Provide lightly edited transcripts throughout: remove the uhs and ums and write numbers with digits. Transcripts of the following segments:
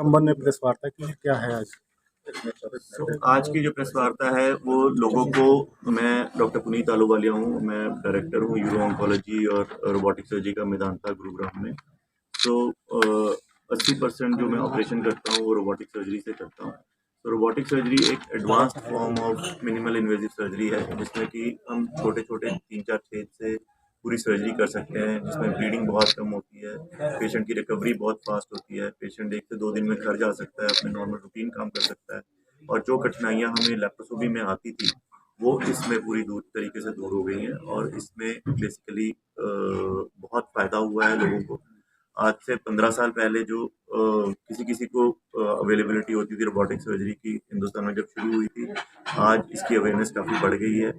कंबर ने प्रेस वार्ता की, क्या है आज? आज की जो प्रेस वार्ता है वो लोगों को, मैं डॉक्टर पुनीत आलूवालिया हूँ, मैं डायरेक्टर हूँ यूरो ऑन्कोलॉजी और रोबोटिक सर्जरी का मेदांता गुरुग्राम में। तो 80% जो मैं ऑपरेशन करता हूँ वो रोबोटिक सर्जरी से करता हूँ। तो रोबोटिक सर्जरी एक advanced form of minimal invasive surgery है, जिसमें कि हम छोटे छोटे 3-4 छेद से पूरी सर्जरी कर सकते हैं, जिसमें ब्लीडिंग बहुत कम होती है, पेशेंट की रिकवरी बहुत फास्ट होती है, पेशेंट 1 से 2 दिन में घर जा सकता है, अपने नॉर्मल रूटीन काम कर सकता है। और जो कठिनाइयाँ हमें लेप्रोस्कोपी में आती थी वो इसमें पूरी दूर तरीके से दूर हो गई हैं, और इसमें बेसिकली बहुत फ़ायदा हुआ है लोगों को। आज से 15 साल पहले जो किसी किसी को अवेलेबिलिटी होती थी रोबोटिक सर्जरी की हिंदुस्तान में जब शुरू हुई थी, आज इसकी अवेयरनेस काफ़ी बढ़ गई है।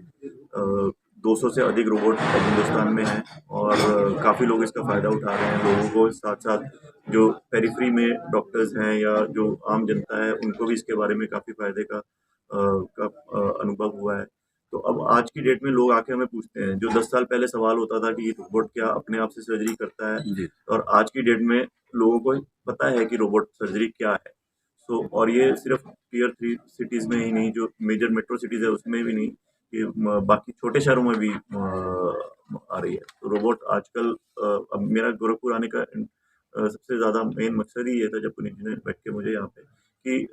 200 से अधिक रोबोट अब हिंदुस्तान में हैं, और काफ़ी लोग इसका फ़ायदा उठा रहे हैं। लोगों को साथ साथ जो पेरिफेरी में डॉक्टर्स हैं या जो आम जनता है, उनको भी इसके बारे में काफ़ी फ़ायदे का अनुभव हुआ है। तो अब आज की डेट में लोग आके हमें पूछते हैं, जो 10 साल पहले सवाल होता था कि ये रोबोट क्या अपने आप से सर्जरी करता है जी, और आज की डेट में लोगों को पता है कि रोबोट सर्जरी क्या है। सो और ये सिर्फ टियर 3 सिटीज़ में ही नहीं, जो मेजर मेट्रो सिटीज़ है उसमें भी नहीं, ये बाकी छोटे शहरों में भी आ रही है। तो रोबोट आजकल अब मेरा गोरखपुर आने का सबसे ज़्यादा मेन मकसद ही ये था, जब पुनीत जी ने बैठ के मुझे यहाँ पे कि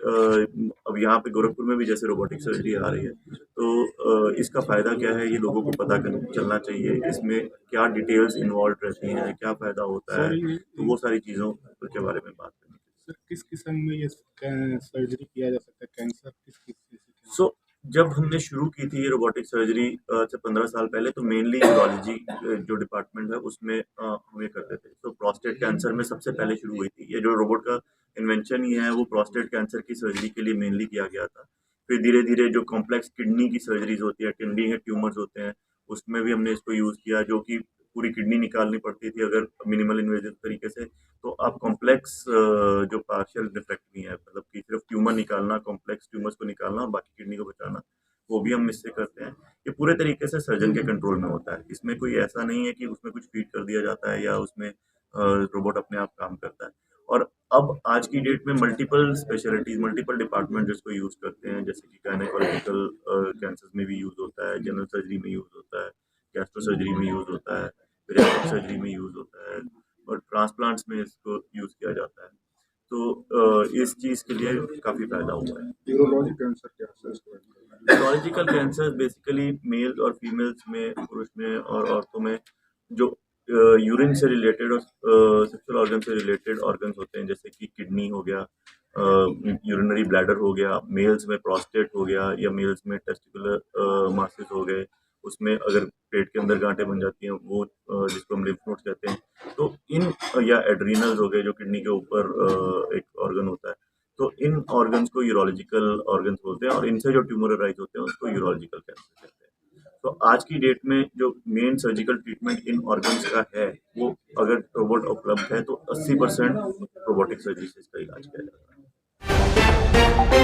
अब यहाँ पे गोरखपुर में भी जैसे रोबोटिक सर्जरी आ रही है, तो इसका फ़ायदा क्या है ये लोगों को पता चलना चाहिए। इसमें क्या डिटेल्स इन्वॉल्व रहती हैं, क्या फ़ायदा होता है, तो वो सारी चीज़ों के बारे में बात करनी चाहिए। सर, किस किस्म में ये सर्जरी किया जा सकता है? कैंसर किस सो जब हमने शुरू की थी ये रोबोटिक सर्जरी से 15 साल पहले, तो मेनली यूरोलॉजी जो डिपार्टमेंट है उसमें हम ये करते थे। तो प्रोस्टेट कैंसर में सबसे पहले शुरू हुई थी। ये जो रोबोट का इन्वेंशन ही है वो प्रोस्टेट कैंसर की सर्जरी के लिए मेनली किया गया था। फिर धीरे धीरे जो कॉम्प्लेक्स किडनी की सर्जरीज होती है, किडनी के ट्यूमर्स होते हैं, उसमें भी हमने इसको यूज़ किया, जो कि पूरी किडनी निकालनी पड़ती थी अगर मिनिमल इन्वेजिव तरीके से। तो अब कॉम्प्लेक्स जो पार्शियल डिफ्रेक्टमी है, मतलब कि सिर्फ ट्यूमर निकालना, कॉम्प्लेक्स ट्यूमर्स को निकालना और बाकी किडनी को बचाना, वो भी हम इससे करते हैं। ये पूरे तरीके से सर्जन के कंट्रोल में होता है। इसमें कोई ऐसा नहीं है कि उसमें कुछ फीड कर दिया जाता है या उसमें रोबोट अपने आप काम करता है। और अब आज की डेट में मल्टीपल स्पेशलिटीज, मल्टीपल डिपार्टमेंट इसको यूज़ करते हैं, जैसे कि गायनेकोलॉजिकल कैंसर्स में भी यूज़ होता है, जनरल सर्जरी में यूज़ होता है, गैस्ट्रो सर्जरी में यूज़ होता है, पीडियाट्रिक सर्जरी में यूज़ होता है, और ट्रांसप्लांट्स में इसको यूज़ किया जाता है। तो इस चीज़ के लिए काफ़ी फ़ायदा हुआ है। यूरोलॉजिक कैंसर क्या है? यूरोलॉजिकल कैंसर बेसिकली मेल और फीमेल्स में, पुरुष में और औरतों में, जो यूरिन से रिलेटेड और सेक्सुअल ऑर्गन से रिलेटेड ऑर्गन्स होते हैं, जैसे कि किडनी हो गया, यूरिनरी ब्लैडर हो गया, मेल्स में प्रोस्टेट हो गया, या मेल्स में टेस्टिकुलर मासेस हो गए, उसमें अगर पेट के अंदर गांठें बन जाती हैं वो जिसको हम लिम्फ नोड्स कहते हैं, तो इन, या एड्रीनल्स हो गए जो किडनी के ऊपर एक ऑर्गन होता है, तो इन ऑर्गन्स को यूरोलॉजिकल ऑर्गन्स बोलते हैं, और इनसे जो ट्यूमर अराइज होते हैं उसको यूरोलॉजिकल कैंसर कहते हैं। तो आज की डेट में जो मेन सर्जिकल ट्रीटमेंट इन ऑर्गन्स का है, वो अगर रोबोट उपलब्ध है तो 80% रोबोटिक सर्जरी से इसका इलाज किया जाता है।